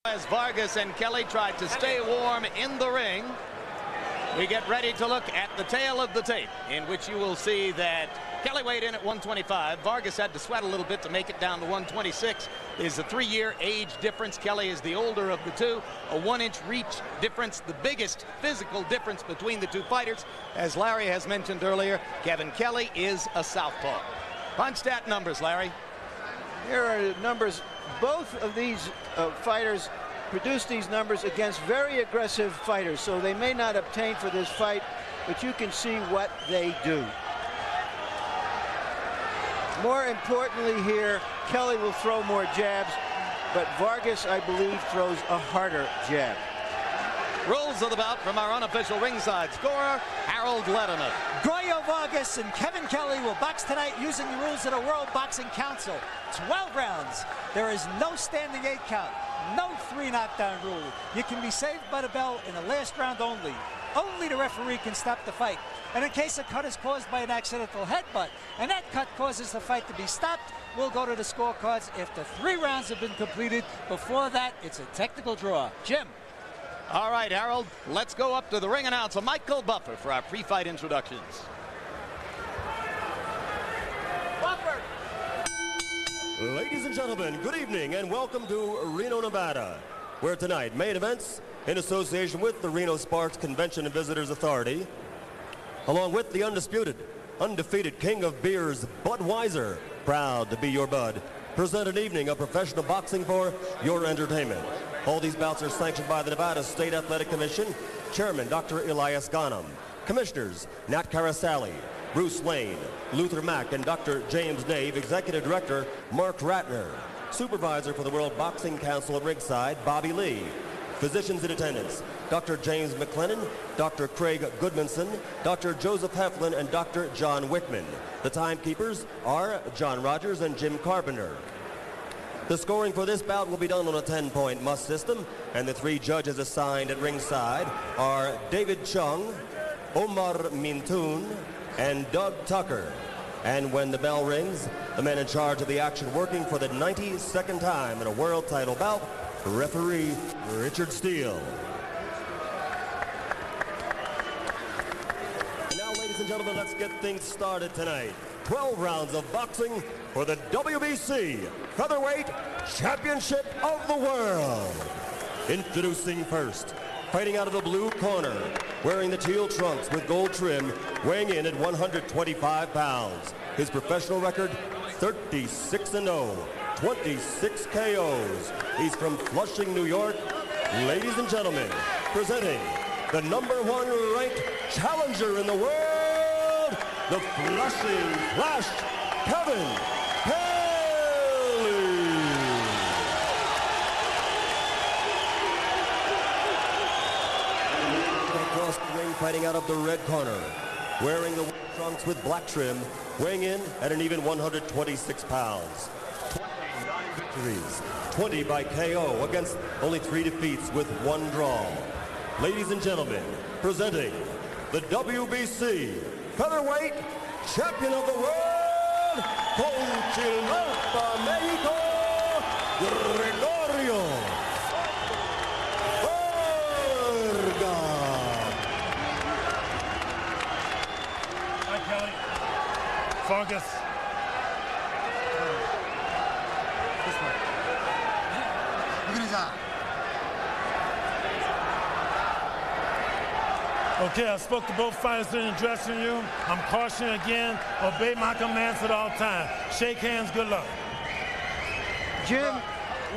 As Vargas and Kelley tried to stay warm in the ring, we get ready to look at the tail of the tape, in which you will see that Kelley weighed in at 125. Vargas had to sweat a little bit to make it down to 126. There's a 3-year age difference. Kelley is the older of the two. A 1-inch reach difference, the biggest physical difference between the two fighters. As Larry has mentioned earlier, Kevin Kelley is a southpaw. Punch stat numbers, Larry. Here are numbers. Both of these fighters produced these numbers against very aggressive fighters, so they may not obtain for this fight, but you can see what they do. More importantly here, Kelley will throw more jabs, but Vargas, I believe, throws a harder jab. Rules of the bout from our unofficial ringside scorer, Harold Lederman. Gregorio, Vargas and Kevin Kelley will box tonight using the rules of the World Boxing Council. 12 rounds. There is no standing 8 count. No 3 knockdown rule. You can be saved by the bell in the last round only. Only the referee can stop the fight. And in case a cut is caused by an accidental headbutt, and that cut causes the fight to be stopped, we'll go to the scorecards after 3 rounds have been completed. Before that, it's a technical draw. Jim. All right, Harold, let's go up to the ring announcer, Michael Buffer, for our pre-fight introductions. Buffer. Ladies and gentlemen, good evening and welcome to Reno, Nevada, where tonight, main events in association with the Reno Sparks Convention and Visitors Authority, along with the undefeated king of beers, Budweiser, proud to be your bud, present an evening of professional boxing for your entertainment. All these bouts are sanctioned by the Nevada State Athletic Commission, Chairman Dr. Elias Ghanem, Commissioners Nat Carasali, Bruce Lane, Luther Mack, and Dr. James Nave, Executive Director Mark Ratner, Supervisor for the World Boxing Council at ringside, Bobby Lee, Physicians in attendance, Dr. James McLennan, Dr. Craig Goodmanson, Dr. Joseph Heflin, and Dr. John Wickman. The timekeepers are John Rogers and Jim Carpenter. The scoring for this bout will be done on a 10-point must system, and the 3 judges assigned at ringside are David Chung, Omar Mintoon, and Doug Tucker. And when the bell rings, the man in charge of the action working for the 92nd time in a world title bout, referee Richard Steele. And now, ladies and gentlemen, let's get things started tonight. 12 rounds of boxing for the WBC Featherweight Championship of the World. Introducing first, fighting out of the blue corner, wearing the teal trunks with gold trim, weighing in at 125 pounds. His professional record, 36-0, 26 KOs. He's from Flushing, New York. Ladies and gentlemen, presenting the #1 ranked challenger in the world, the Flushing Flash, Kevin Kelley. Across the ring, fighting out of the red corner, wearing the trunks with black trim, weighing in at an even 126 pounds. 29 victories, 20 by KO against only 3 defeats with 1 draw. Ladies and gentlemen, presenting the WBC Featherweight Champion of the World, Conchinapa, Mexico, Gregorio Vargas. Hi, Kelley. Vargas. This way. Okay, I spoke to both fighters in the dressing room. I'm cautioning again, obey my commands at all times. Shake hands, good luck. Jim,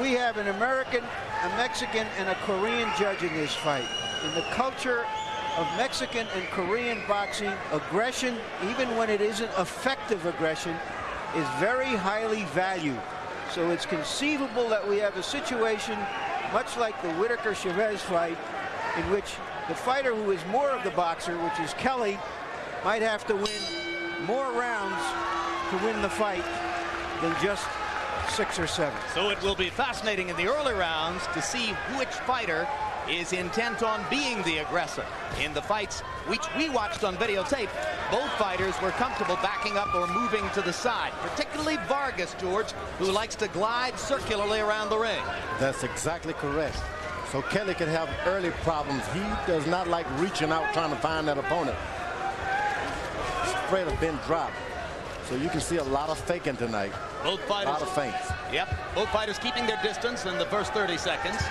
we have an American, a Mexican, and a Korean judge in this fight. In the culture of Mexican and Korean boxing, aggression, even when it isn't effective aggression, is very highly valued. So it's conceivable that we have a situation much like the Whitaker-Chavez fight, in which the fighter who is more of the boxer, which is Kelley, might have to win more rounds to win the fight than just 6 or 7. So it will be fascinating in the early rounds to see which fighter is intent on being the aggressor. In the fights which we watched on videotape, both fighters were comfortable backing up or moving to the side, particularly Vargas, George, who likes to glide circularly around the ring. That's exactly correct. So Kelley could have early problems. He does not like reaching out trying to find that opponent. Straight have been dropped. So you can see a lot of faking tonight. Both fighters. A lot of feints. Yep. Both fighters keeping their distance in the first 30 seconds.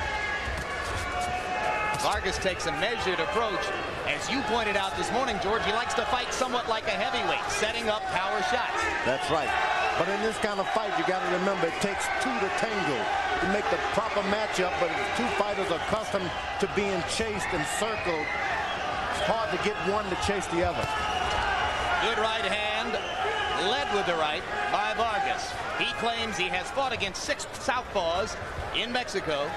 Vargas takes a measured approach. As you pointed out this morning, George, he likes to fight somewhat like a heavyweight, setting up power shots. That's right. But in this kind of fight, you got to remember it takes two to tango to make the proper matchup. But if two fighters are accustomed to being chased and circled, it's hard to get one to chase the other. Good right hand, led with the right by Vargas. He claims he has fought against 6 southpaws in Mexico,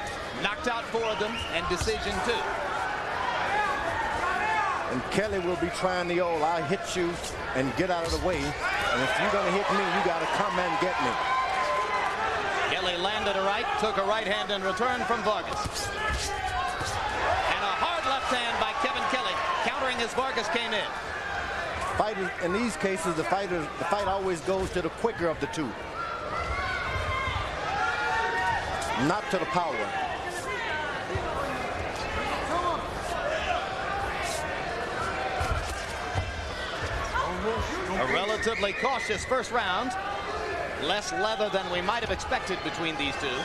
knocked out 4 of them, and decision 2. And Kelley will be trying the old, I hit you and get out of the way. And if you're going to hit me, you got to come and get me. Kelley landed a right, took a right hand in return from Vargas. And a hard left hand by Kevin Kelley, countering as Vargas came in. Fighters, in these cases, the fight always goes to the quicker of the two, not to the power. A relatively cautious first round. Less leather than we might have expected between these two.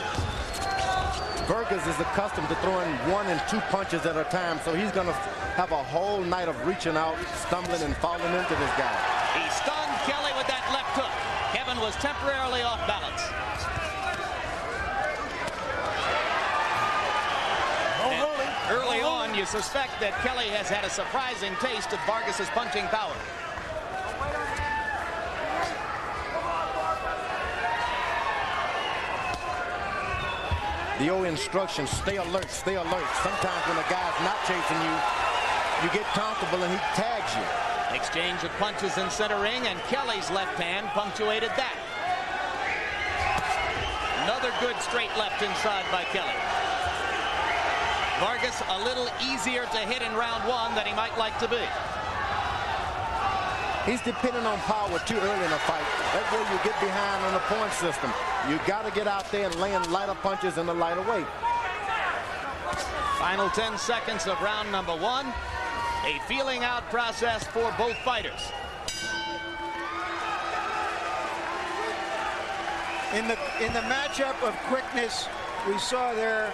Vargas is accustomed to throwing 1 and 2 punches at a time, so he's going to have a whole night of reaching out, stumbling, and falling into this guy. He stunned Kelley with that left hook. Kevin was temporarily off balance. Early on, you suspect that Kelley has had a surprising taste of Vargas's punching power. The old instruction, stay alert, stay alert. Sometimes when a guy's not chasing you, you get comfortable and he tags you. Exchange of punches in center ring, and Kelley's left hand punctuated that. Another good straight left inside by Kelley. Vargas a little easier to hit in round 1 than he might like to be. He's depending on power too early in a fight. That's where you get behind on the point system. You got to get out there and land lighter punches in the lighter weight. Final 10 seconds of round number 1. A feeling out process for both fighters. In the matchup of quickness, we saw there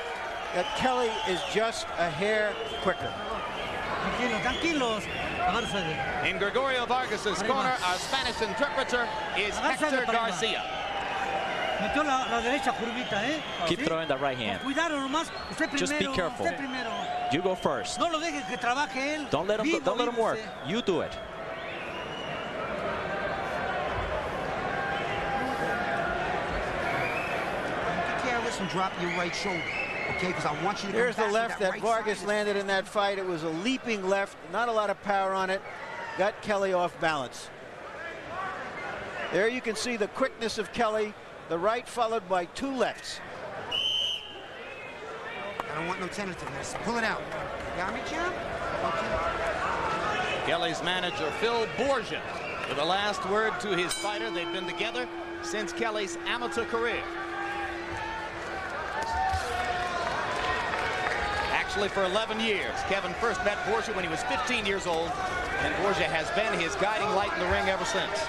that Kelley is just a hair quicker. In Gregorio Vargas's corner, our Spanish interpreter is Hector Garcia. Keep throwing that right hand. Just be careful. You go first. Don't let him work. You do it. And drop your right shoulder, okay? Because I want you to. Here's the left that Vargas landed in that fight. It was a leaping left, not a lot of power on it. Got Kelley off balance. There you can see the quickness of Kelley. The right followed by 2 lefts. I don't want no tentativeness. Pull it out. Got me, champ? Okay. Kelley's manager, Phil Borgia, with the last word to his fighter. They've been together since Kelley's amateur career. Actually, for 11 years. Kevin first met Borgia when he was 15 years old, and Borgia has been his guiding light in the ring ever since.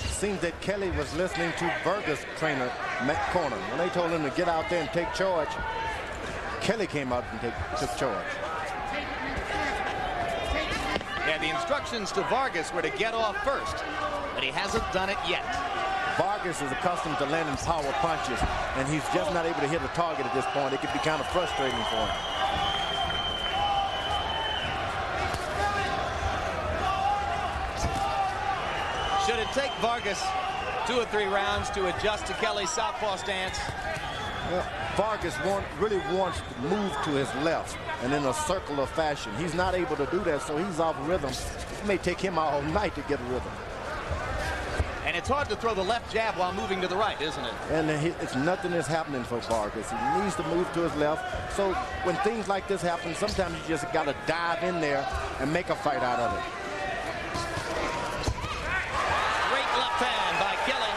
Seems that Kelley was listening to Vargas' trainer, Matt Corner. When they told him to get out there and take charge, Kelley came out and took charge. Yeah, the instructions to Vargas were to get off first, but he hasn't done it yet. Vargas is accustomed to landing power punches, and he's just not able to hit a target at this point. It could be kind of frustrating for him. Should it take Vargas 2 or 3 rounds to adjust to Kelley's southpaw stance? Well, Vargas really wants to move to his left and in a circular fashion. He's not able to do that, so he's off rhythm. It may take him all night to get a rhythm. And it's hard to throw the left jab while moving to the right, isn't it? And it's nothing is happening for Vargas. He needs to move to his left. So when things like this happen, sometimes you just got to dive in there and make a fight out of it. Great left hand by Kelley.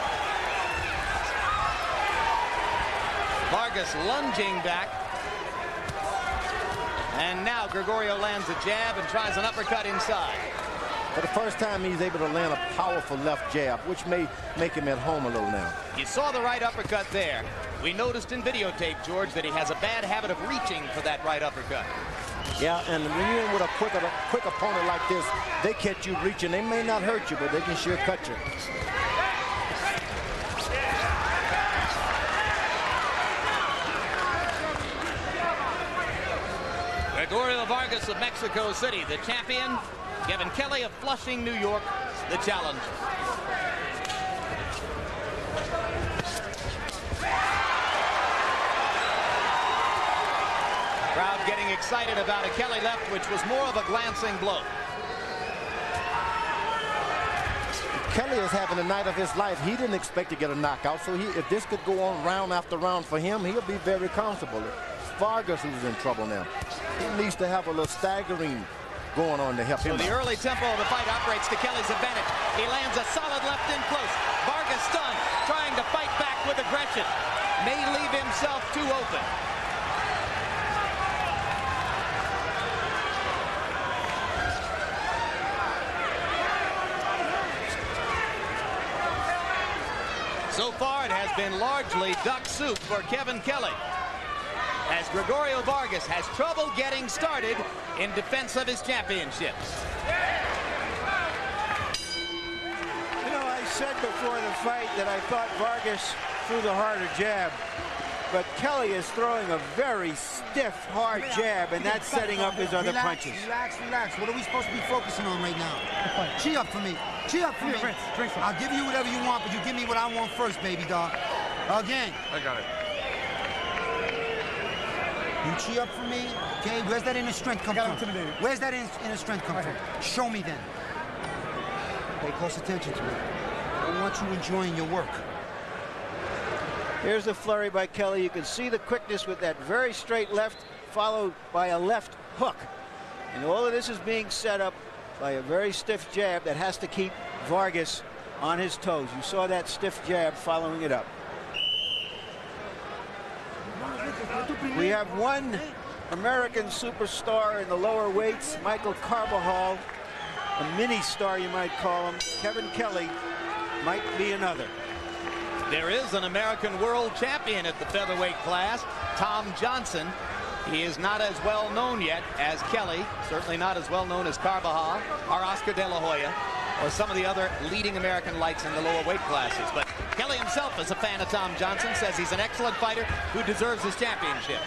Vargas lunging back. And now Gregorio lands a jab and tries an uppercut inside. For the first time, he's able to land a powerful left jab, which may make him at home a little now. You saw the right uppercut there. We noticed in videotape, George, that he has a bad habit of reaching for that right uppercut. Yeah, and when you're in with a quick opponent like this, they catch you reaching. They may not hurt you, but they can sure cut you. Gregorio Vargas of Mexico City, the champion. Kevin Kelley of Flushing, New York, the challenger. Crowd getting excited about a Kelley left, which was more of a glancing blow. Kelley is having the night of his life. He didn't expect to get a knockout, so if this could go on round after round for him, he'll be very comfortable. It's Vargas who's in trouble now. He needs to have a little staggering going on to help him. So the early tempo of the fight operates to Kelley's advantage. He lands a solid left in close. Vargas stunned, trying to fight back with aggression. May leave himself too open. So far, it has been largely duck soup for Kevin Kelley, as Gregorio Vargas has trouble getting started in defense of his championship. You know, I said before the fight that I thought Vargas threw the harder jab, but Kelley is throwing a very stiff, hard jab, and that's setting up his other punches. Relax, relax. What are we supposed to be focusing on right now? Cheer up for me. Cheer up for me. I'll give you whatever you want, but you give me what I want first, baby dog. Again. I got it. You cheer up for me, okay? Where's that inner strength come from? Where's that inner strength come from? Show me then. Pay close attention to me. I want you enjoying your work. Here's the flurry by Kelley. You can see the quickness with that very straight left, followed by a left hook. And all of this is being set up by a very stiff jab that has to keep Vargas on his toes. You saw that stiff jab following it up. We have one American superstar in the lower weights, Michael Carbajal, a mini star you might call him. Kevin Kelley might be another. There is an American world champion at the featherweight class, Tom Johnson. He is not as well known yet as Kelley, certainly not as well known as Carbajal or Oscar De La Hoya or some of the other leading American lights in the lower weight classes. But Kelley himself is a fan of Tom Johnson, says he's an excellent fighter who deserves his championship.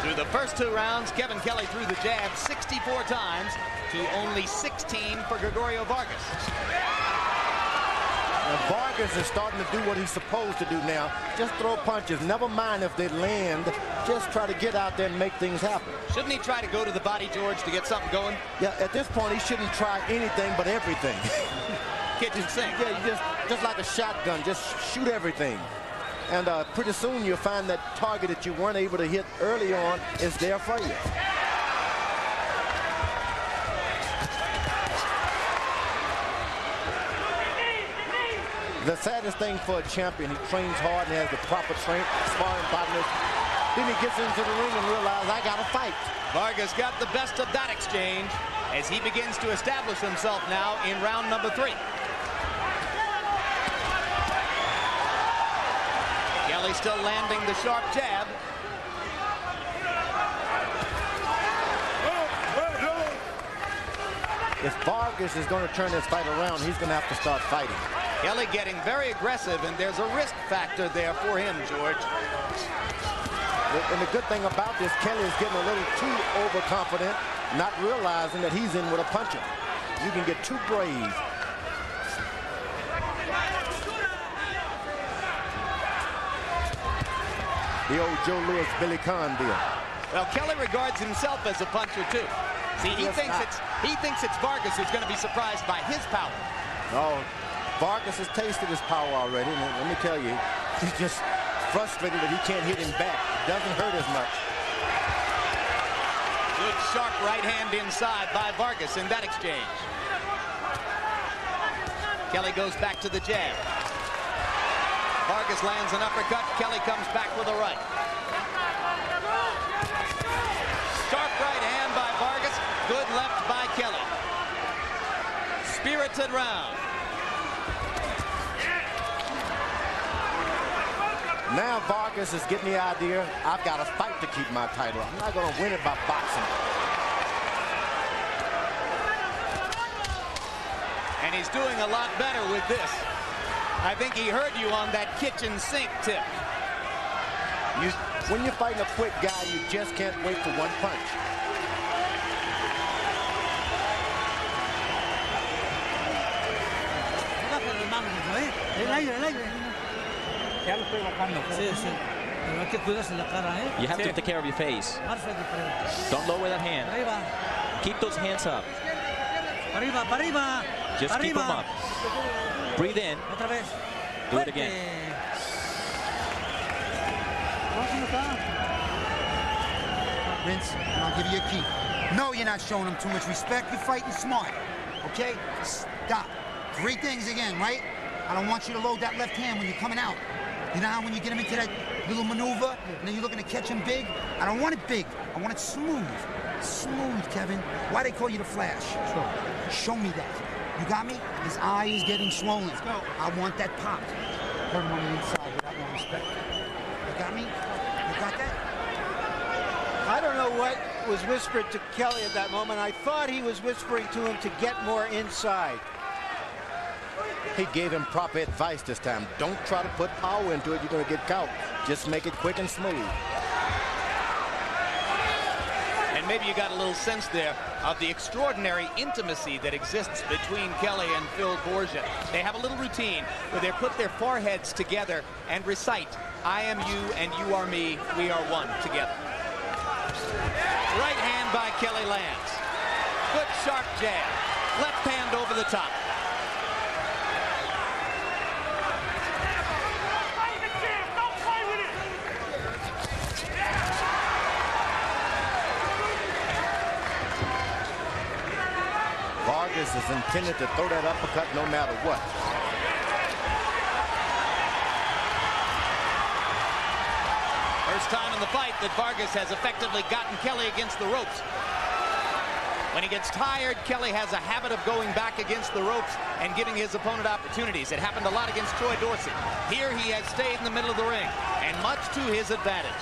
Through the first two rounds, Kevin Kelley threw the jab 64 times to only 16 for Gregorio Vargas. Now Vargas is starting to do what he's supposed to do now. Just throw punches. Never mind if they land. Just try to get out there and make things happen. Shouldn't he try to go to the body, George, to get something going? Yeah, at this point, he shouldn't try anything but everything. Kitchen sink. Yeah, just like a shotgun. Just shoot everything. And pretty soon you'll find that target that you weren't able to hit early on is there for you. The saddest thing for a champion, he trains hard and has the proper sparring partners. Then he gets into the ring and realizes, I got to fight. Vargas got the best of that exchange as he begins to establish himself now in round number 3. Kelley still landing the sharp jab. If Vargas is going to turn this fight around, he's going to have to start fighting. Kelley getting very aggressive, and there's a risk factor there for him, George. And the good thing about this, Kelley is getting a little too overconfident, not realizing that he's in with a puncher. You can get too brave. The old Joe Louis, Billy Conn deal. Well, Kelley regards himself as a puncher too. See, he thinks it's Vargas who's going to be surprised by his power. No, Vargas has tasted his power already. And let me tell you, he's just frustrated that he can't hit him back. It doesn't hurt as much. Good sharp right hand inside by Vargas in that exchange. Kelley goes back to the jab. Vargas lands an uppercut. Kelley comes back with a right. Sharp right hand by Vargas. Good left by Kelley. Spirited round. Now Vargas is getting the idea, I've got to fight to keep my title. I'm not going to win it by boxing. And he's doing a lot better with this. I think he heard you on that kitchen sink tip. When you're fighting a quick guy, you just can't wait for one punch. You have to take care of your face. Don't lower that hand. Keep those hands up. Just keep them up. Breathe in. Do it again. Vince, I'll give you a key. No, you're not showing him too much respect. You're fighting smart. Okay? Stop. 3 things again, right? I don't want you to load that left hand when you're coming out. You know how when you get him into that little maneuver and then you're looking to catch him big? I don't want it big. I want it smooth. Smooth, Kevin. Why they call you the Flash? Sure. Show me that. You got me? His eye is getting swollen. I want that popped. Put him on the inside without no respect. You got me? You got that? I don't know what was whispered to Kelley at that moment. I thought he was whispering to him to get more inside. He gave him proper advice this time. Don't try to put power into it. You're going to get caught. Just make it quick and smooth. And maybe you got a little sense there of the extraordinary intimacy that exists between Kelley and Phil Borgia. They have a little routine where they put their foreheads together and recite, I am you and you are me, we are one together. Right hand by Kelley lands. Good sharp jab. Left hand over the top. Vargas is intended to throw that uppercut no matter what. First time in the fight that Vargas has effectively gotten Kelley against the ropes. When he gets tired, Kelley has a habit of going back against the ropes and giving his opponent opportunities. It happened a lot against Troy Dorsey. Here he has stayed in the middle of the ring, and much to his advantage.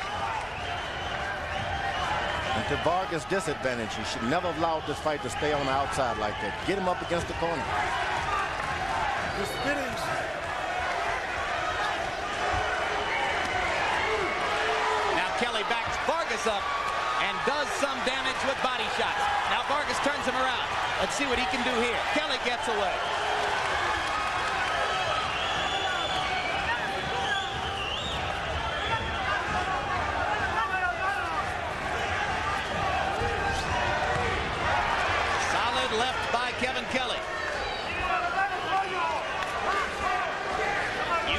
And to Vargas' disadvantage, he should never have allowed this fight to stay on the outside like that. Get him up against the corner. Just finish. Now Kelley backs Vargas up and does some damage with body shots. Now Vargas turns him around. Let's see what he can do here. Kelley gets away. Solid left by Kevin Kelley.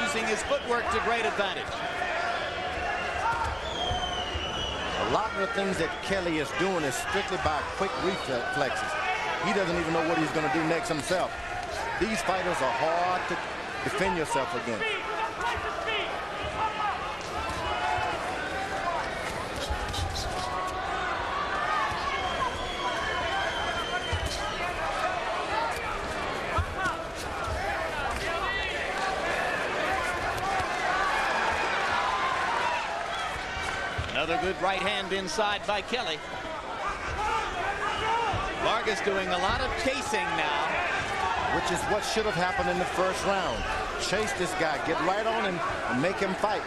Using his footwork to great advantage. A lot of the things that Kelley is doing is strictly by quick reflexes. He doesn't even know what he's going to do next himself. These fighters are hard to defend yourself against. Another good right hand inside by Kelley. Vargas doing a lot of chasing now. Which is what should have happened in the first round. Chase this guy, get right on him, and make him fight.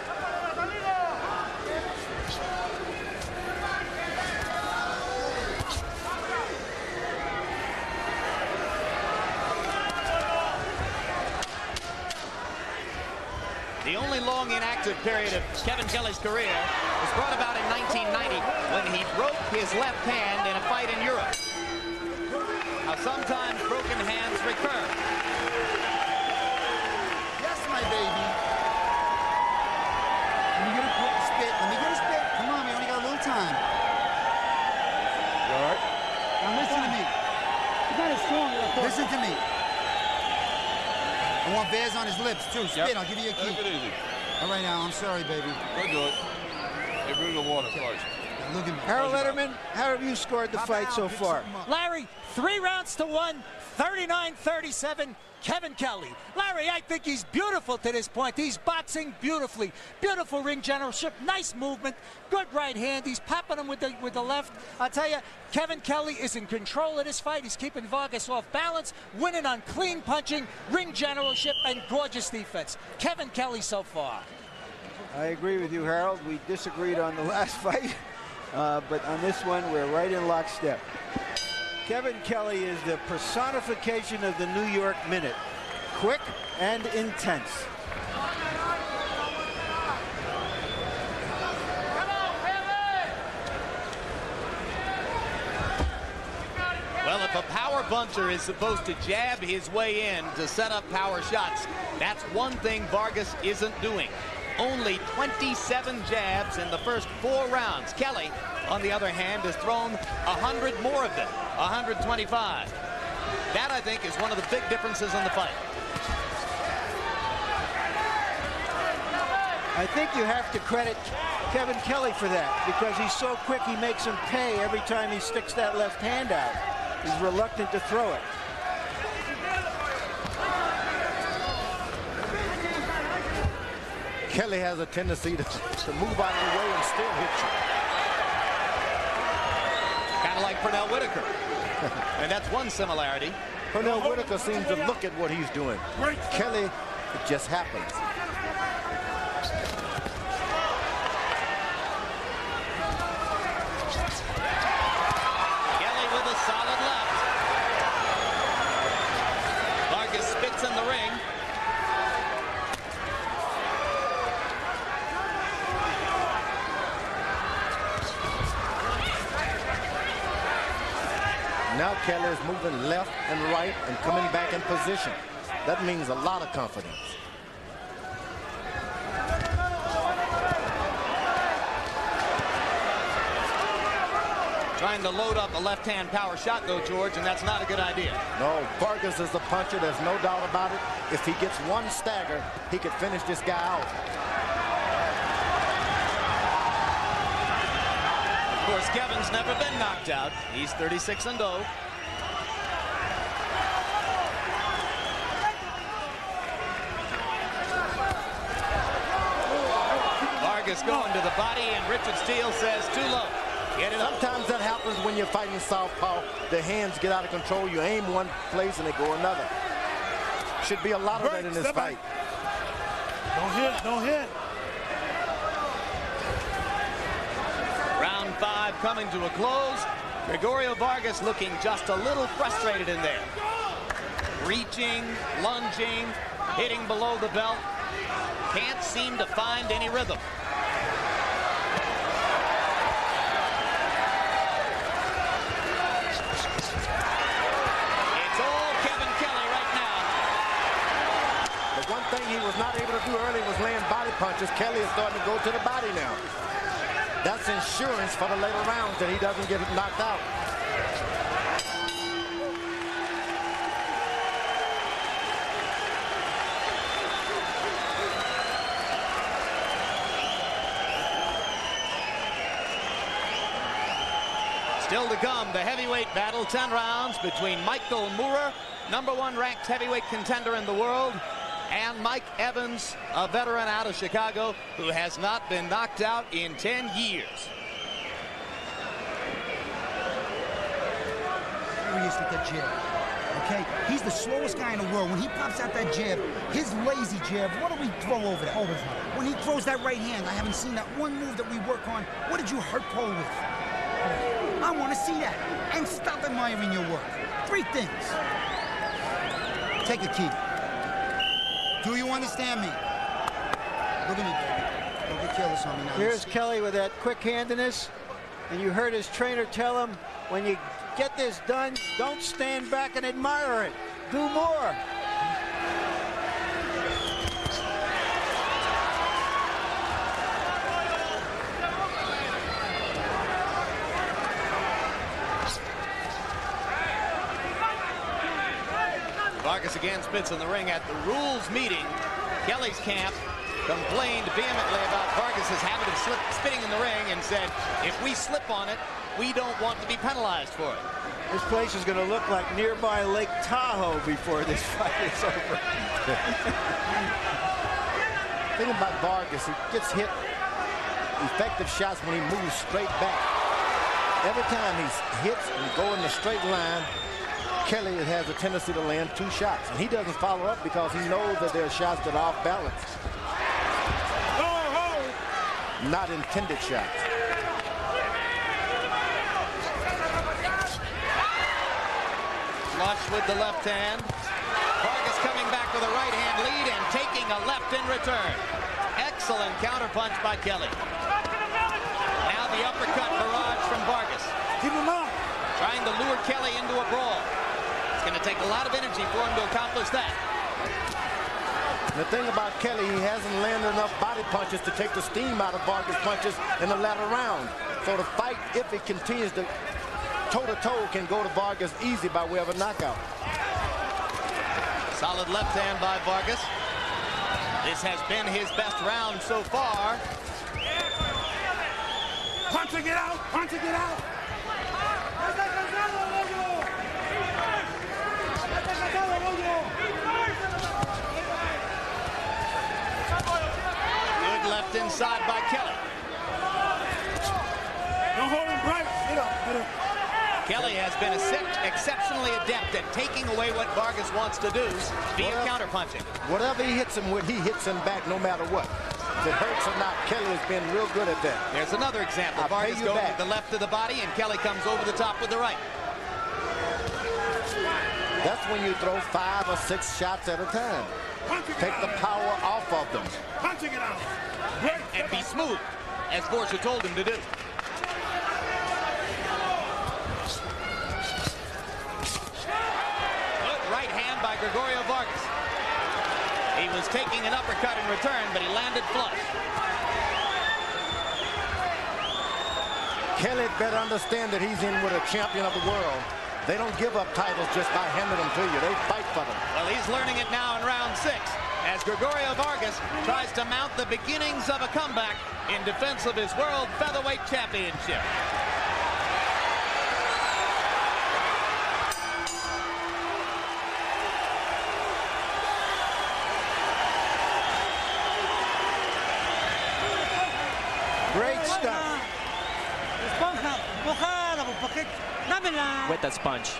The only long inactive period of Kevin Kelley's career was brought about in 1990 when he broke his left hand in a fight in Europe. Now, sometimes broken hands recur. Yes, my baby. Let me get a spit. Let me get a spit. Come on, we only got a little time. You all right? Now listen to me. Listen to me. I want bears on his lips, too. Spit, yep. I'll give you a key. Take it easy. All right, Al, I'm sorry, baby. We'll do it. Hey, bring the water first. Look at me. Harold Letterman, how have you scored the fight so far? Larry, 3 rounds to 1, 39-37. Kevin Kelley. Larry, I think he's beautiful to this point. He's boxing beautifully. Beautiful ring generalship. Nice movement. Good right hand. He's popping him with the left. I'll tell you, Kevin Kelley is in control of this fight. He's keeping Vargas off balance, winning on clean punching, ring generalship, and gorgeous defense. Kevin Kelley so far. I agree with you, Harold. We disagreed on the last fight, but on this one, we're right in lockstep. Kevin Kelley is the personification of the New York Minute. Quick and intense. Well, if a power puncher is supposed to jab his way in to set up power shots, that's one thing Vargas isn't doing. Only 27 jabs in the first 4 rounds. Kelley, on the other hand, has thrown 100 more of them, 125. That, I think, is one of the big differences in the fight. I think you have to credit Kevin Kelley for that, because he's so quick, he makes him pay every time he sticks that left hand out. He's reluctant to throw it. Kelley has a tendency to move out of the way and still hit you. Kind of like Pernell Whitaker. And that's one similarity. Pernell Whitaker seems to look at what he's doing. Kelley, it just happens. Kelley with a solid left. Vargas spits in the ring. Now Kelley is moving left and right and coming back in position. That means a lot of confidence. Trying to load up a left-hand power shot, though, George, and that's not a good idea. No, Vargas is a puncher. There's no doubt about it. If he gets one stagger, he could finish this guy out. Of course, Kevin's never been knocked out. He's 36-0. Vargas going to the body, and Richard Steele says too low. Get it up. Sometimes that happens when you're fighting southpaw. The hands get out of control. You aim one place and they go another. Should be a lot of that in this fight. Don't hit, don't hit. Round 5 coming to a close. Gregorio Vargas looking just a little frustrated in there. Reaching, lunging, hitting below the belt. Can't seem to find any rhythm. It's all Kevin Kelley right now. The one thing he was not able to do early was land body punches. Kelley is starting to go to the body now. That's insurance for the later rounds that he doesn't get knocked out. Still to come, the heavyweight battle, 10 rounds between Michael Moorer, #1 ranked heavyweight contender in the world, and Mike Evans, a veteran out of Chicago who has not been knocked out in 10 years. Furious with that jab. Okay, he's the slowest guy in the world. When he pops out that jab, his lazy jab, what do we throw over there? When he throws that right hand, I haven't seen that one move that we work on. What did you hurt Paul with? I want to see that. And stop admiring your work. 3 things. Take a key. Do you understand me? Look at me, baby. Don't get careless on me now. Here's Kelley with that quick-handedness. And you heard his trainer tell him, when you get this done, don't stand back and admire it. Do more. Vargas again spits in the ring. At the rules meeting, Kelley's camp complained vehemently about Vargas's habit of spitting in the ring and said, if we slip on it, we don't want to be penalized for it. This place is going to look like nearby Lake Tahoe before this fight is over. Thing about Vargas, he gets hit effective shots when he moves straight back. Every time he hits and go in the straight line, Kelley has a tendency to land 2 shots, and he doesn't follow up because he knows that there are shots that are off balance. Not intended shots. Flush with the left hand. Vargas coming back with a right hand lead and taking a left in return. Excellent counterpunch by Kelley. Now the uppercut barrage from Vargas. Keep him up. Trying to lure Kelley into a brawl. It's going to take a lot of energy for him to accomplish that. The thing about Kelley, he hasn't landed enough body punches to take the steam out of Vargas' punches in the latter round. So the fight, if it continues to toe-to-toe, can go to Vargas easy by way of a knockout. Solid left hand by Vargas. This has been his best round so far. Punching it out! Punching it out! Good left inside by Kelley. Don't hold him right. Get up, get up. Kelley has been exceptionally adept at taking away what Vargas wants to do via counterpunching. Whatever he hits him with, he hits him back no matter what. If it hurts or not, Kelley has been real good at that. There's another example. Vargas goes with the left of the body, and Kelley comes over the top with the right. That's when you throw 5 or 6 shots at a time. Take the power off of them. Punching it out. And be smooth, as Borgia told him to do. Good right hand by Gregorio Vargas. He was taking an uppercut in return, but he landed flush. Kelley better understand that he's in with a champion of the world. They don't give up titles just by handing them to you. They fight for them. Well, he's learning it now in round 6 as Gregorio Vargas tries to mount the beginnings of a comeback in defense of his World Featherweight Championship. Great stuff. With that sponge.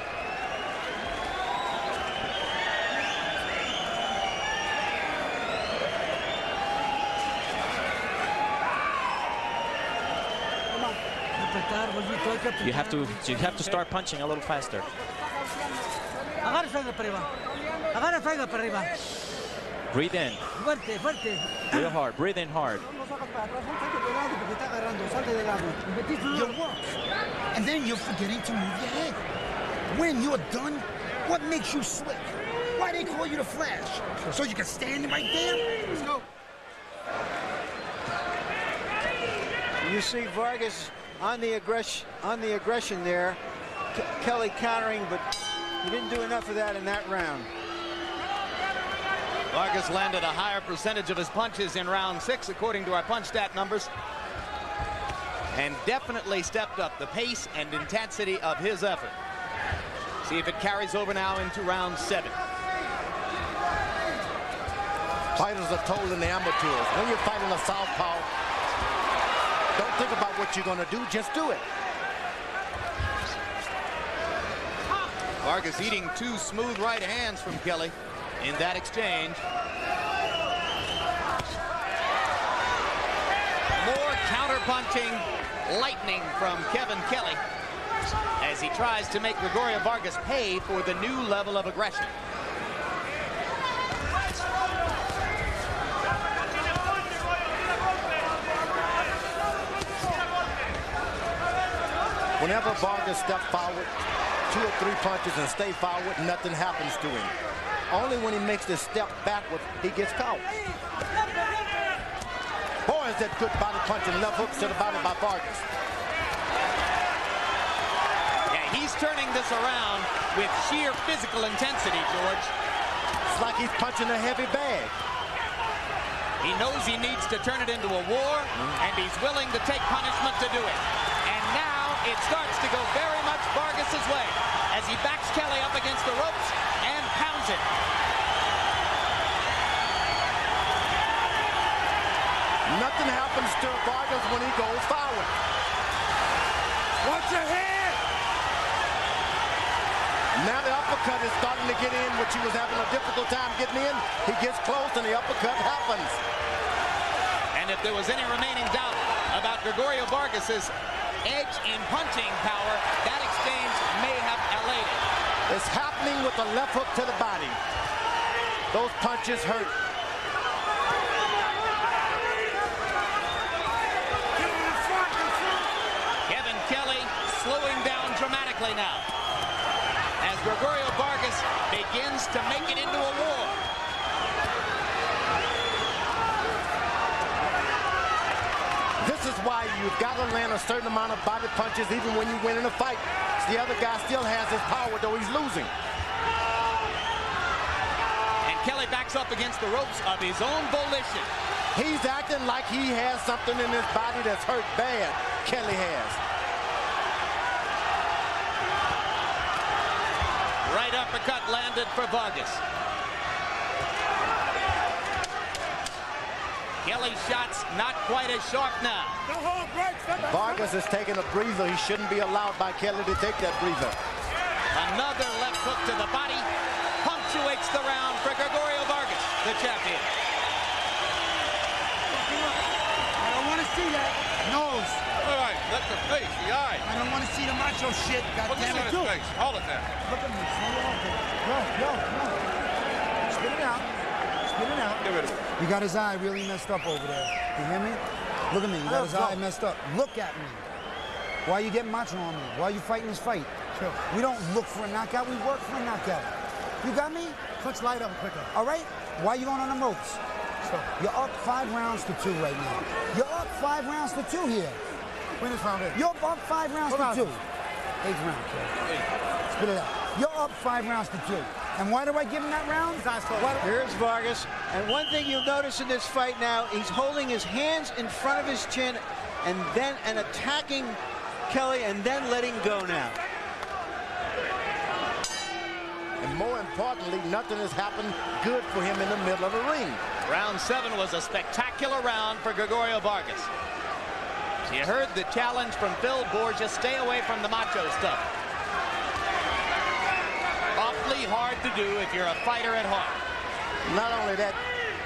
You have to start punching a little faster. Breathe in. Real hard. Breathe in hard. Your work. And then you're forgetting to move your head. When you're done, what makes you slick? Why they call you the Flash? So you can stand right there? Let's go. You see Vargas on the aggression there. Kelley countering, but he didn't do enough of that in that round. Vargas landed a higher percentage of his punches in round 6, according to our punch stat numbers, and definitely stepped up the pace and intensity of his effort. See if it carries over now into round 7. Fighters are told in the amateurs, when you're fighting a southpaw, don't think about what you're going to do, just do it. Vargas eating 2 smooth right hands from Kelley in that exchange. More counterpunching lightning from Kevin Kelley as he tries to make Gregorio Vargas pay for the new level of aggression. Whenever Vargas steps forward, 2 or 3 punches and stay forward, nothing happens to him. Only when he makes this step backward, he gets caught. Boy, is that good body punch and left hooks to the body by Vargas. Yeah, he's turning this around with sheer physical intensity, George. It's like he's punching a heavy bag. He knows he needs to turn it into a war, and he's willing to take punishment to do it. And now it starts to go very much Vargas's way as he backs Kelley up against the ropes and pounds it. Nothing happens to Vargas when he goes forward. Watch your head! Now the uppercut is starting to get in, which he was having a difficult time getting in. He gets close and the uppercut happens. And if there was any remaining doubt about Gregorio Vargas's edge in punching power, that exchange may have allayed it. It's happening with the left hook to the body. Those punches hurt. Kelley slowing down dramatically now as Gregorio Vargas begins to make it into a war. This is why you've got to land a certain amount of body punches even when you win in a fight. The other guy still has his power, though he's losing. And Kelley backs up against the ropes of his own volition. He's acting like he has something in his body that's hurt bad. Kelley has. Right uppercut landed for Vargas. Kelley's shots not quite as sharp now. Vargas is taking a breather. He shouldn't be allowed by Kelley to take that breather. Another left hook to the body punctuates the round for Gregorio Vargas, the champion. I don't want to see that. Nose. All right, let the face, the eye. I don't want to see the macho shit. Put this on his face. Hold it there. Look at me. Yo. Spit it out. Spit it out. Get rid of it. You got his eye really messed up over there. You hear me? Look at me. You got his eye messed up. Look at me. Why are you getting macho on me? Why are you fighting this fight? Sure. We don't look for a knockout. We work for a knockout. You got me? Clutch light up quicker. All right? Why are you going on them ropes? Sure. You're up 5 rounds to 2 right now. You're up 5 rounds to 2 here. Win this round. You're up 5 rounds to 2. 8th round, kid. Spit it out. You're up 5 rounds to 2. And why do I give him that round? Here's Vargas. And one thing you'll notice in this fight now, he's holding his hands in front of his chin and attacking Kelley and then letting go now. And more importantly, nothing has happened good for him in the middle of the ring. Round 7 was a spectacular round for Gregorio Vargas. You heard the challenge from Phil Borges, stay away from the macho stuff. Awfully hard to do if you're a fighter at heart. Not only that,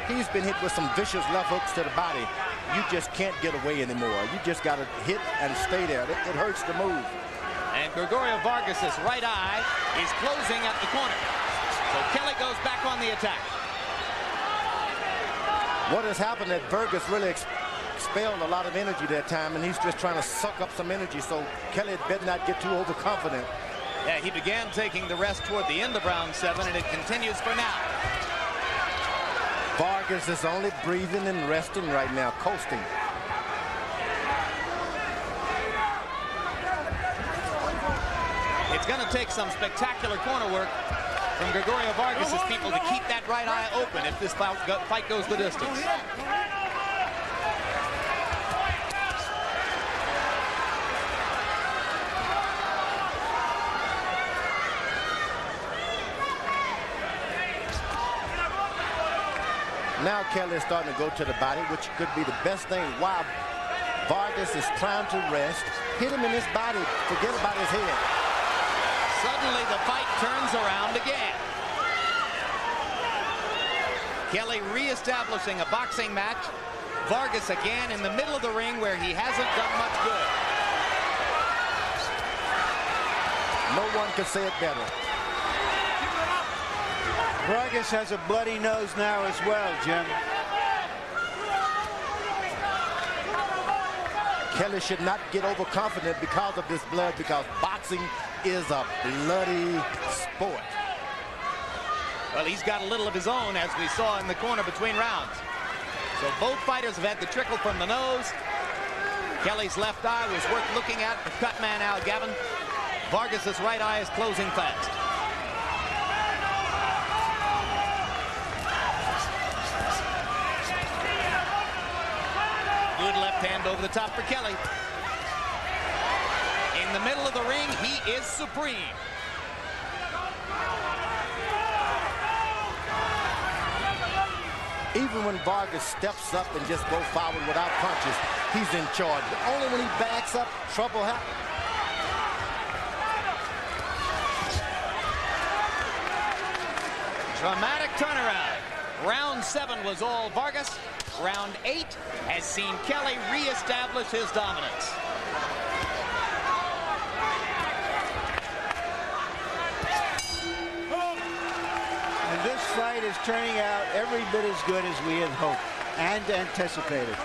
he's been hit with some vicious left hooks to the body. You just can't get away anymore. You just got to hit and stay there. It hurts to move. And Gregorio Vargas's right eye is closing at the corner. So Kelley goes back on the attack. What has happened that Vargas really expelled a lot of energy that time, and he's just trying to suck up some energy, so Kelley had better not get too overconfident. Yeah, he began taking the rest toward the end of round 7, and it continues for now. Vargas is only breathing and resting right now, coasting. It's going to take some spectacular corner work from Gregorio Vargas's people to keep that right eye open if this fight goes the distance. Now Kelley is starting to go to the body, which could be the best thing. While Vargas is trying to rest, hit him in his body, forget about his head. Suddenly the fight turns around again. Kelley reestablishing a boxing match. Vargas again in the middle of the ring where he hasn't done much good. No one could say it better. Vargas has a bloody nose now as well, Jim. Kelley should not get overconfident because of this blood, because boxing is a bloody sport. Well, he's got a little of his own, as we saw in the corner between rounds. So both fighters have had the trickle from the nose. Kelley's left eye was worth looking at for cut man Al Gavin. Vargas's right eye is closing fast. Good left hand over the top for Kelley. In the middle of the ring, he is supreme. Even when Vargas steps up and just goes forward without punches, he's in charge. But only when he backs up, trouble happens. Dramatic turnaround. Round 7 was all Vargas. Round 8 has seen Kelley reestablish his dominance. And this fight is turning out every bit as good as we had hoped and anticipated.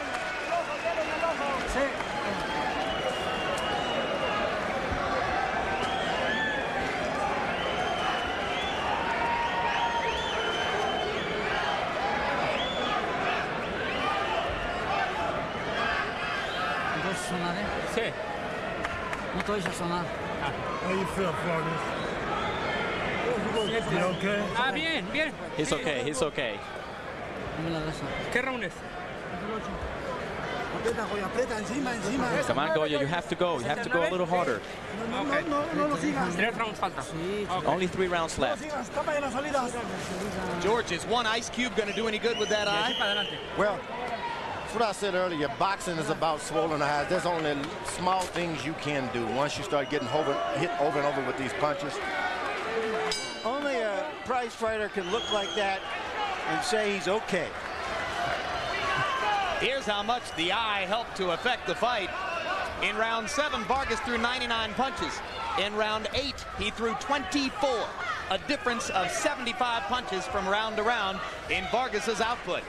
Sí. No te vayas a sonar. How you feel, Vargas? You okay? Ah, bien, bien. He's okay. He's okay. ¿Qué round es? Come on, Goya. You have to go. You have to go a little harder. Okay. 3 rounds falta. Okay. Only 3 rounds left. George, is one ice cube going to do any good with that eye? Well, that's what I said earlier. Boxing is about swollen eyes. There's only small things you can do once you start getting hit over and over with these punches. Only a prize fighter can look like that and say he's okay. Here's how much the eye helped to affect the fight. In round 7, Vargas threw 99 punches. In round 8, he threw 24. A difference of 75 punches from round to round in Vargas's output.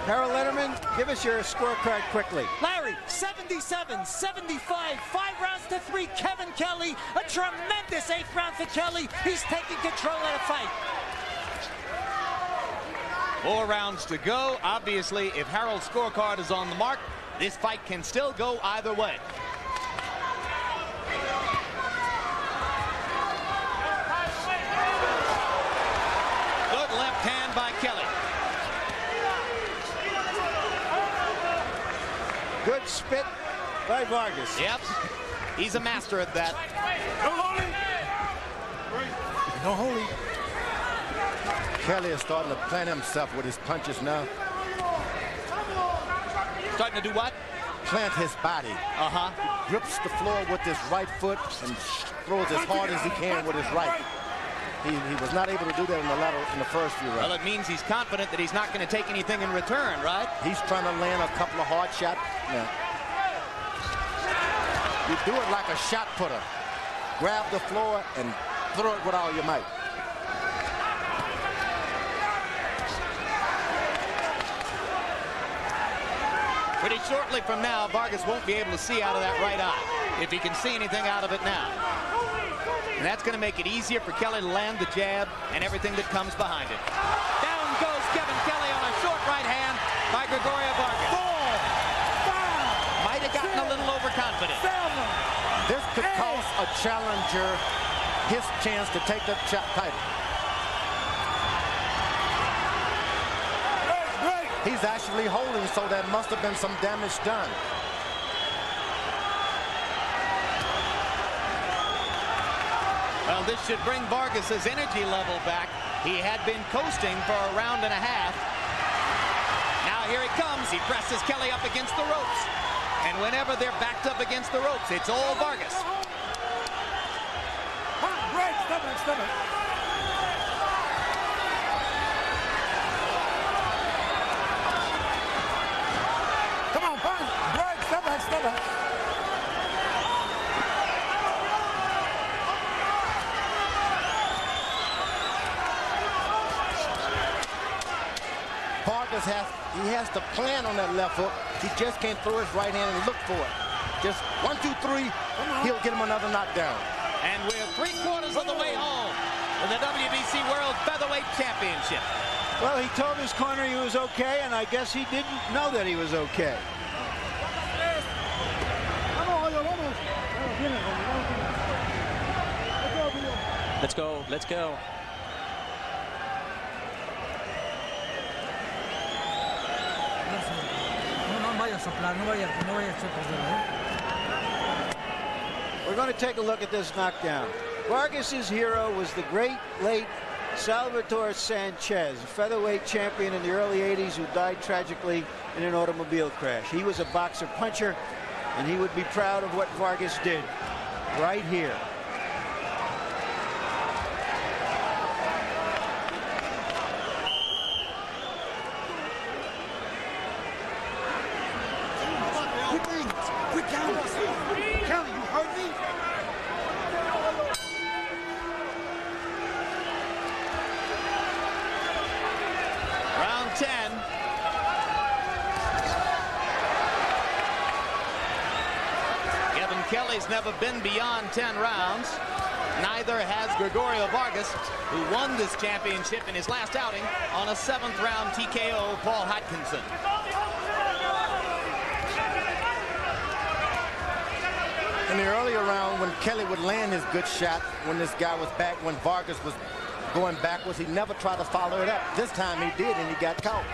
Harold Letterman, give us your scorecard quickly. Larry, 77-75, 5 rounds to 3, Kevin Kelley. A tremendous 8th round for Kelley. He's taking control of the fight. 4 rounds to go. Obviously, if Harold's scorecard is on the mark, this fight can still go either way. Good left hand by Kelley. Good spit by Vargas. Yep, he's a master at that. No holy. Kelley is starting to plant himself with his punches now. Starting to do what? Plant his body. Grips the floor with his right foot and throws as hard as he can with his right. He was not able to do that in the first few rounds. Well, it means he's confident that he's not going to take anything in return, right? He's trying to land a couple of hard shots. Now, you do it like a shot putter. Grab the floor and throw it with all your might. Pretty shortly from now, Vargas won't be able to see out of that right eye, if he can see anything out of it now. And that's going to make it easier for Kelley to land the jab and everything that comes behind it. Down goes Kevin Kelley on a short right hand by Gregorio Vargas. 4, 5, might have gotten a little overconfident. 7. This could cost a challenger his chance to take the title. He's actually holding, so there must have been some damage done. Well, this should bring Vargas's energy level back. He had been coasting for a round and a half. Now here he comes. He presses Kelley up against the ropes. And whenever they're backed up against the ropes, it's all Vargas. Right, stop it, stop it. Come on, punch. Right, stop it, stop it. Vargas has to plan on that left hook. He just can't throw his right hand and look for it. Just 1, 2, 3, he'll get him another knockdown. And we're 3/4 of the way home in the WBC World Featherweight Championship. Well, he told his corner he was okay, and I guess he didn't know that he was okay. Let's go. Let's go. We're going to take a look at this knockdown. Vargas's hero was the great late Salvatore Sanchez, a featherweight champion in the early 80s who died tragically in an automobile crash. He was a boxer puncher, and he would be proud of what Vargas did right here. Kelley, you heard me? Round 10. Kelley's never been beyond 10 rounds. Neither has Gregorio Vargas, who won this championship in his last outing on a 7th round TKO Paul Hodkinson. In the earlier round, when Kelley would land his good shot, when this guy was back, when Vargas was going backwards, he never tried to follow it up. This time he did, and he got caught.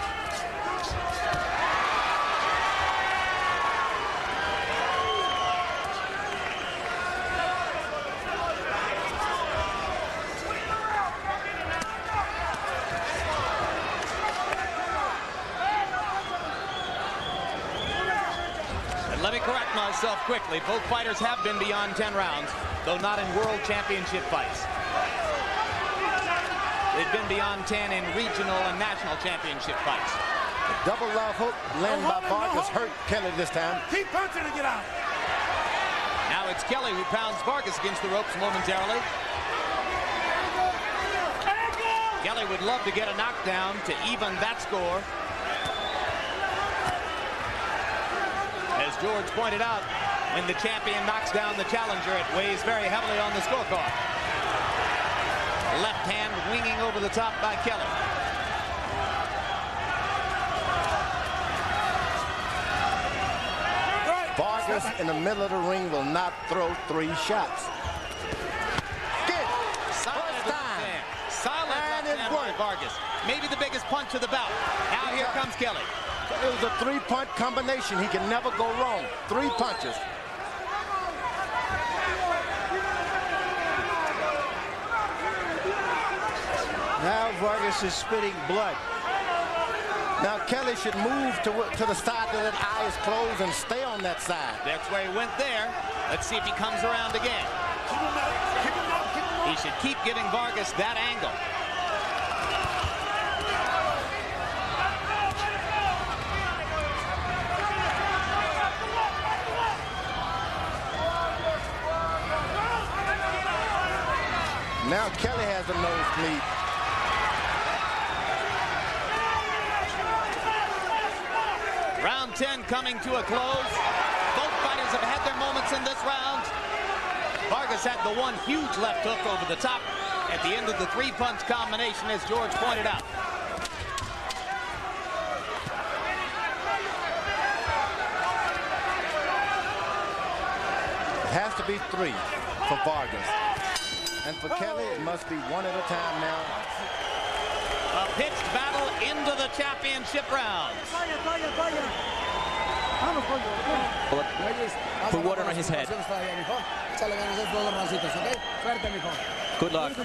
Let me correct myself quickly. Both fighters have been beyond 10 rounds, though not in world championship fights. They've been beyond 10 in regional and national championship fights. The double left hook landed by Vargas hurt Kelley this time. Keep punching to get out. Now it's Kelley who pounds Vargas against the ropes momentarily. Kelley would love to get a knockdown to even that score. As George pointed out, when the champion knocks down the challenger, it weighs very heavily on the scorecard. Left hand winging over the top by Kelley. Vargas in the middle of the ring will not throw 3 shots. Solid left hand. Solid left hand by Vargas. Maybe the biggest punch of the bout. Now here comes Kelley. It was a 3-punch combination. He can never go wrong. 3 punches. Now Vargas is spitting blood. Now Kelley should move to the side that eye is closed and stay on that side. That's where he went there. Let's see if he comes around again. He should keep giving Vargas that angle. Now Kelley has a nosebleed. Round 10 coming to a close. Both fighters have had their moments in this round. Vargas had the one huge left hook over the top at the end of the 3-punch combination, as George pointed out. It has to be 3 for Vargas. And for Kelley, it must be 1 at a time now. A pitched battle into the championship rounds. Put water on his head. Good luck.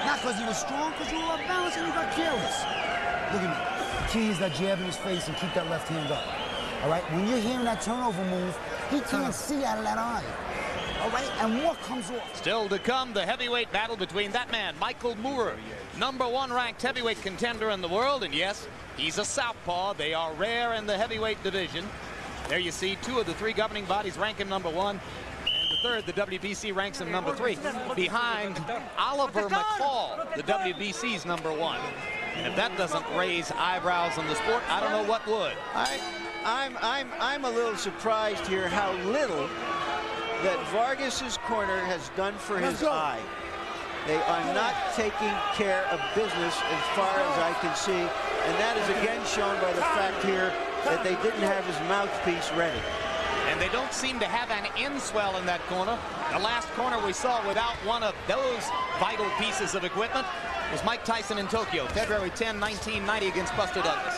Not because he was strong, because you were off balance and you got careless. Look at me. The key is that jab in his face and keep that left hand up. All right? When you're hearing that turnover move, he can't see out of that eye. All right? And what comes off? Still to come, the heavyweight battle between that man, Michael Moorer, #1 ranked heavyweight contender in the world. And yes, he's a southpaw. They are rare in the heavyweight division. There you see 2 of the 3 governing bodies rank him #1. And the third. The WBC ranks him number 3, behind Oliver McCall, the WBC's number 1. And if that doesn't raise eyebrows in the sport, I don't know what would. I'm a little surprised here how little that Vargas's corner has done for his eye. They are not taking care of business as far as I can see, and that is again shown by the fact here that they didn't have his mouthpiece ready. And they don't seem to have an end swell in that corner. The last corner we saw without one of those vital pieces of equipment was Mike Tyson in Tokyo, February 10, 1990 against Buster Douglas.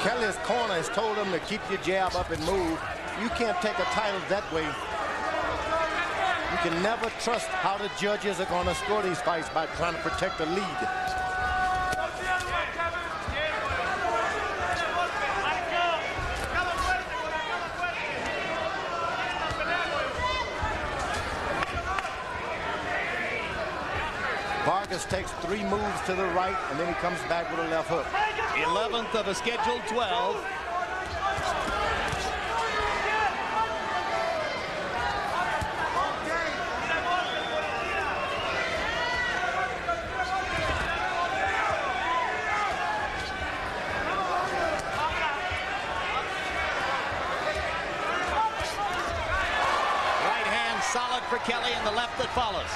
Kelley's corner has told him to keep your jab up and move. You can't take a title that way. You can never trust how the judges are going to score these fights by trying to protect the lead. Vargas takes 3 moves to the right, and then he comes back with a left hook. 11th of a scheduled 12. Right hand solid for Kelley, and the left that follows.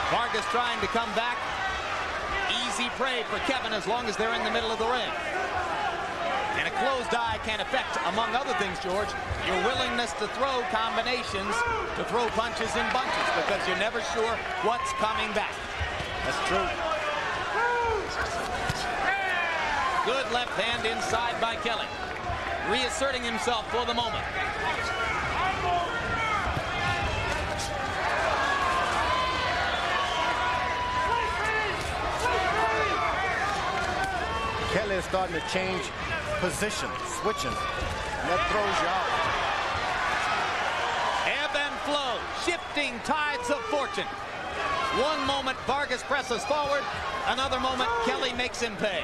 Vargas trying to come back. Easy prey for Kevin as long as they're in the middle of the ring. And a closed eye can affect, among other things, George, your willingness to throw combinations, to throw punches in bunches, because you're never sure what's coming back. That's true. Good left hand inside by Kelley. Reasserting himself for the moment. Kelley is starting to change position, switching, and that throws you out. Ebb and flow, shifting tides of fortune. One moment Vargas presses forward, another moment Kelley makes him pay.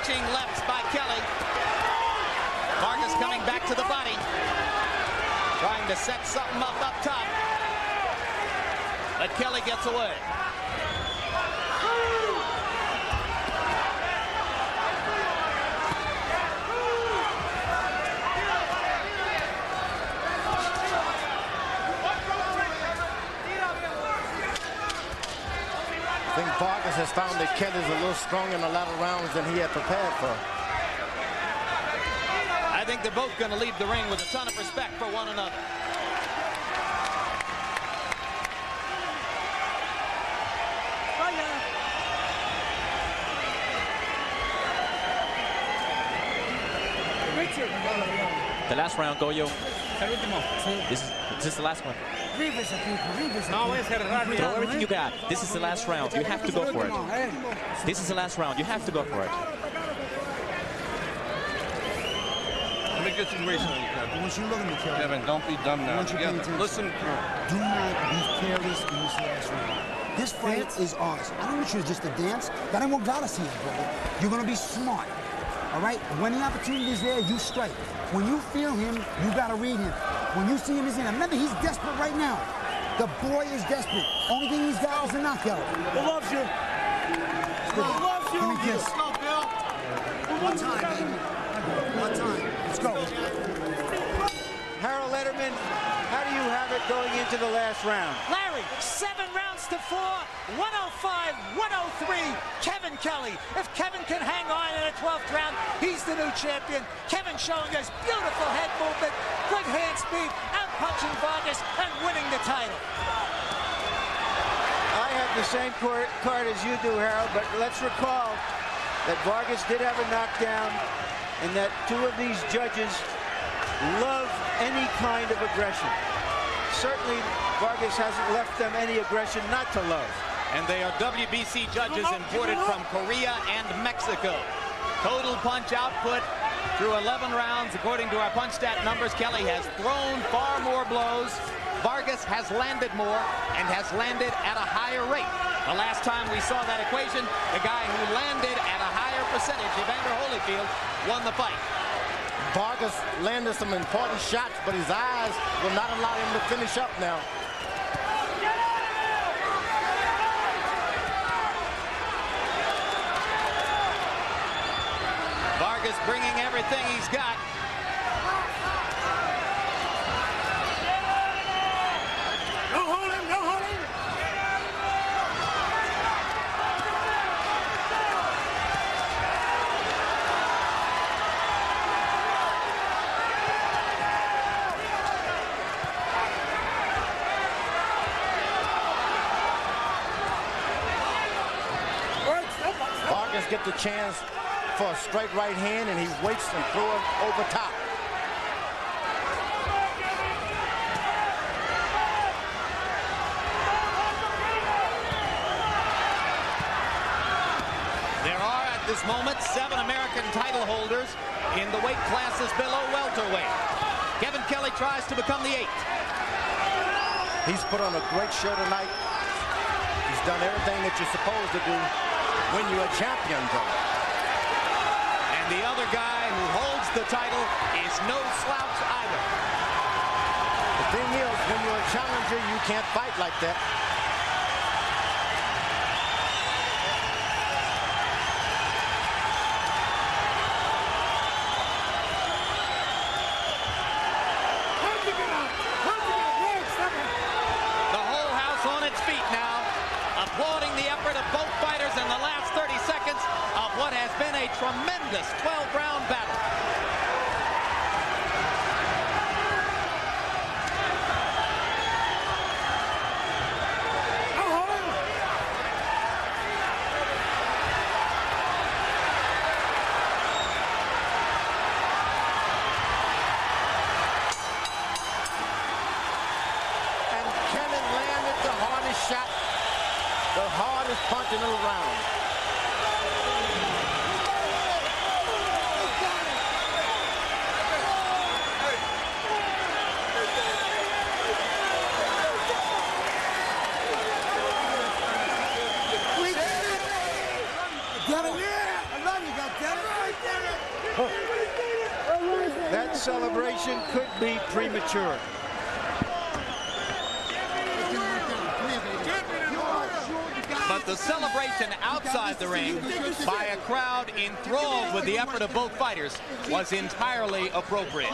Lefts by Kelley. Vargas coming back to the body. Trying to set something up top. But Kelley gets away. I think Vargas has found that Kelley's a little strong in a lot of rounds than he had prepared for. I think they're both going to leave the ring with a ton of respect for one another. The last round, Goyo. This is the last one. Throw everything you got. This is the last round. You have to go for it. This is the last round. You have to go for it. Let me get some grace on you, Kevin. Once you look at me, Kevin, don't be dumb now. Listen. Do not be careless in this last round. This fight is ours. I don't want you to just to dance. That ain't what got us here, brother. You're going to be smart. All right? When the opportunity is there, you strike. When you feel him, you got to read him. When you see him, he's in. Remember, he's desperate right now. The boy is desperate. Only thing he's got is a knockout. He loves you. He loves you. Give me a kiss. Let's go, Bill. One time, baby. One time. Let's go. Harold Letterman, how do you have it going into the last round? Larry, 7 rounds to 4, 105, 103, Kevin Kelley. If Kevin can hang on in a 12th round, he's the new champion. Kevin showing us beautiful head movement, good hand speed, out-punching Vargas, and winning the title. I have the same card as you do, Harold, but let's recall that Vargas did have a knockdown and that 2 of these judges love any kind of aggression. Certainly, Vargas hasn't left them any aggression not to love. And they are WBC judges imported from Korea and Mexico. Total punch output through 11 rounds, according to our punch stat numbers. Kelley has thrown far more blows. Vargas has landed more and has landed at a higher rate. The last time we saw that equation, the guy who landed at a higher percentage, Evander Holyfield, won the fight. Vargas landed some important shots, but his eyes will not allow him to finish up now. Vargas bringing everything he's got. Don't hold him, don't hold him. Vargas gets the chance for a straight right hand, and he waits and throws it over top. There are at this moment 7 American title holders in the weight classes below welterweight. Kevin Kelley tries to become the 8th. He's put on a great show tonight. He's done everything that you're supposed to do when you're a champion, though. And the other guy who holds the title is no slouch either. The thing is, when you're a challenger, you can't fight like that. The whole house on its feet now, applauding the effort of both fighters in the last 30 seconds of what has been a tremendous 12-round battle. And Kelley landed the hardest shot, the hardest punch in the round. That celebration could be premature. But the celebration outside the ring by a crowd enthralled with the effort of both fighters was entirely appropriate.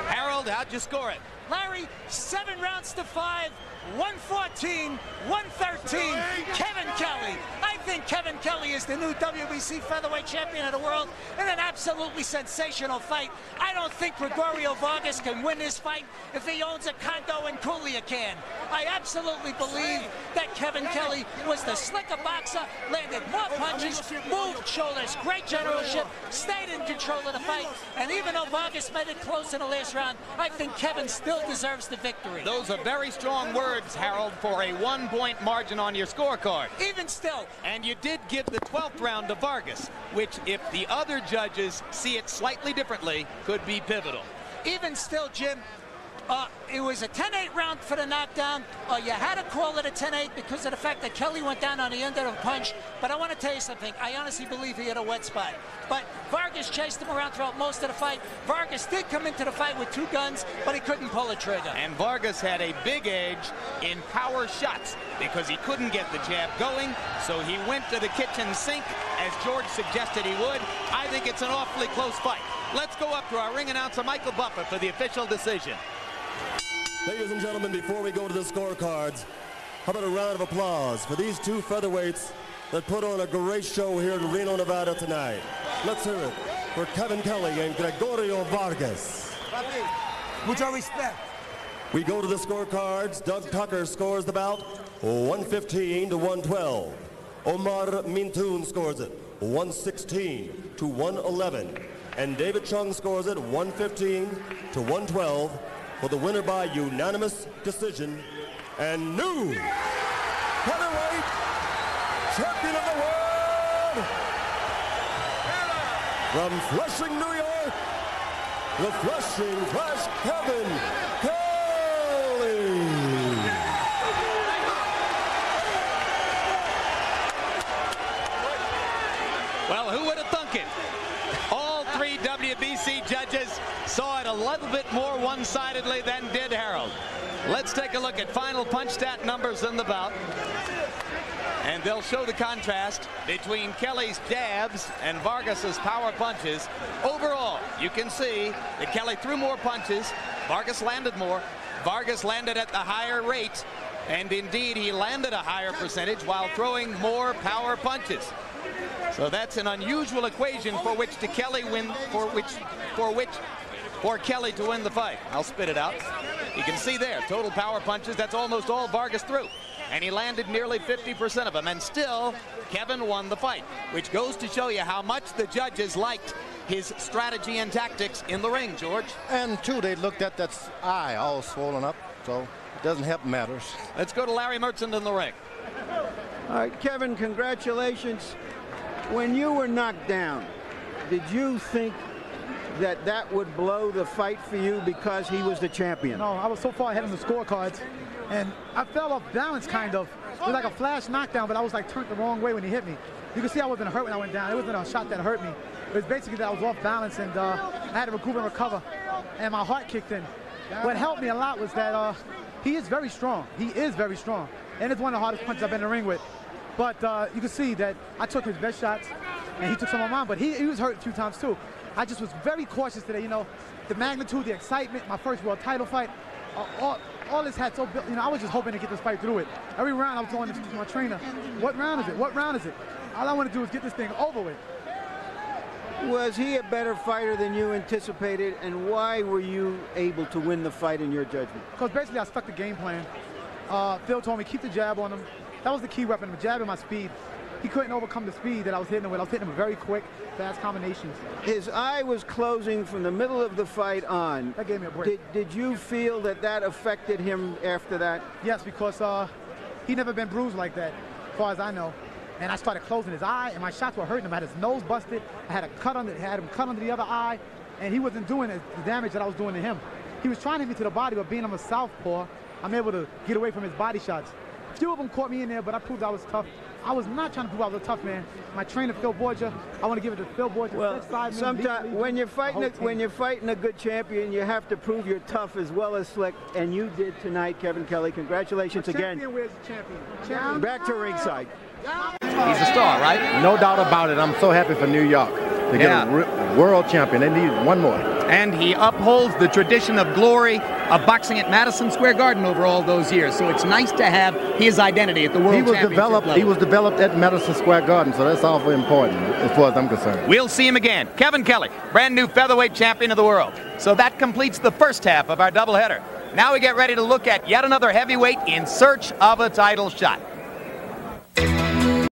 Harold, how'd you score it? Larry, 7 rounds to 5, 114, 113. Kevin Kelley. I think Kevin Kelley is the new WBC featherweight champion of the world in an absolutely sensational fight. I don't think Gregorio Vargas can win this fight if he owns a condo in Culiacan. I absolutely believe that Kevin Kelley was the slicker boxer, landed more punches, moved shoulders, great generalship, stayed in control of the fight, and even though Vargas made it close in the last round, I think Kevin still deserves the victory. Those are very strong words, Harold, for a 1-point margin on your scorecard. Even still. And you did give the 12th round to Vargas, which, if the other judges see it slightly differently, could be pivotal. Even still, Jim, it was a 10-8 round for the knockdown. You had to call it a 10-8 because of the fact that Kelley went down on the end of the punch. But I want to tell you something. I honestly believe he had a wet spot. But Vargas chased him around throughout most of the fight. Vargas did come into the fight with 2 guns, but he couldn't pull a trigger. And Vargas had a big edge in power shots because he couldn't get the jab going, so he went to the kitchen sink, as George suggested he would. I think it's an awfully close fight. Let's go up to our ring announcer, Michael Buffer, for the official decision. Ladies and gentlemen, before we go to the scorecards, how about a round of applause for these 2 featherweights that put on a great show here in Reno, Nevada tonight. Let's hear it for Kevin Kelley and Gregorio Vargas. Mucho respect. We go to the scorecards. Doug Tucker scores the bout 115 to 112. Omar Mintoon scores it 116 to 111. And David Chung scores it 115 to 112 for the winner by unanimous decision, and new heavyweight champion of the world, from Flushing, New York, the Flushing Flash, Kevin Kelley. Well, who would have thunk it? All three WBC judges saw it a little bit more one-sidedly than did Harold. Let's take a look at final punch stat numbers in the bout. And they'll show the contrast between Kelley's jabs and Vargas's power punches. Overall, you can see that Kelley threw more punches. Vargas landed more. Vargas landed at the higher rate. And indeed, he landed a higher percentage while throwing more power punches. So that's an unusual equation for which to Kelley win, for Kelley to win the fight. I'll spit it out. You can see there, total power punches, that's almost all Vargas threw. And he landed nearly 50% of them, and still Kevin won the fight, which goes to show you how much the judges liked his strategy and tactics in the ring, George. And too, they looked at that eye all swollen up, so it doesn't help matters. Let's go to Larry Merchant in the ring. All right, Kevin, congratulations. When you were knocked down, did you think that that would blow the fight for you because he was the champion? No, I was so far ahead in the scorecards, and I fell off balance kind of. It was like a flash knockdown, but I was like turned the wrong way when he hit me. You can see I wasn't hurt when I went down. It wasn't a shot that hurt me. It was basically that I was off balance, and I had to recoup and recover, and my heart kicked in. What helped me a lot was that he is very strong. He is very strong, and it's one of the hardest punches I've been in the ring with. But you can see that I took his best shots, and he took some of mine, but he was hurt a few times too. I just was very cautious today, you know, the magnitude, the excitement, my first world title fight, all this had so, you know, I was just hoping to get this fight through it. Every round I was going to my trainer, what round is it? What round is it? All I want to do is get this thing over with. Was he a better fighter than you anticipated, and why were you able to win the fight in your judgment? Because basically I stuck the game plan. Phil told me keep the jab on him. That was the key weapon, the jab and my speed. He couldn't overcome the speed that I was hitting him with. I was hitting him with very quick, fast combinations. His eye was closing from the middle of the fight on. That gave me a break. Did you feel that that affected him after that? Yes, because he never been bruised like that, as far as I know. And I started closing his eye, and my shots were hurting him. I had his nose busted. I had him cut under the other eye, and he wasn't doing the damage that I was doing to him. He was trying to hit me to the body, but being I'm a southpaw, I'm able to get away from his body shots. A few of them caught me in there, but I proved I was tough. I was not trying to prove I was a tough man. My trainer, Phil Borgia, I want to give it to Phil Borgia. Well, sometimes when you're fighting a good champion, you have to prove you're tough as well as slick, and you did tonight, Kevin Kelley. Congratulations again. Champion, where's the champion? Back to ringside. He's a star, right? No doubt about it. I'm so happy for New York to get a world champion. They need one more. And he upholds the tradition of glory of boxing at Madison Square Garden over all those years. So it's nice to have his identity at the World Championship level. He was developed at Madison Square Garden, so that's awfully important as far as I'm concerned. We'll see him again. Kevin Kelley, brand new featherweight champion of the world. So that completes the first half of our doubleheader. Now we get ready to look at yet another heavyweight in search of a title shot.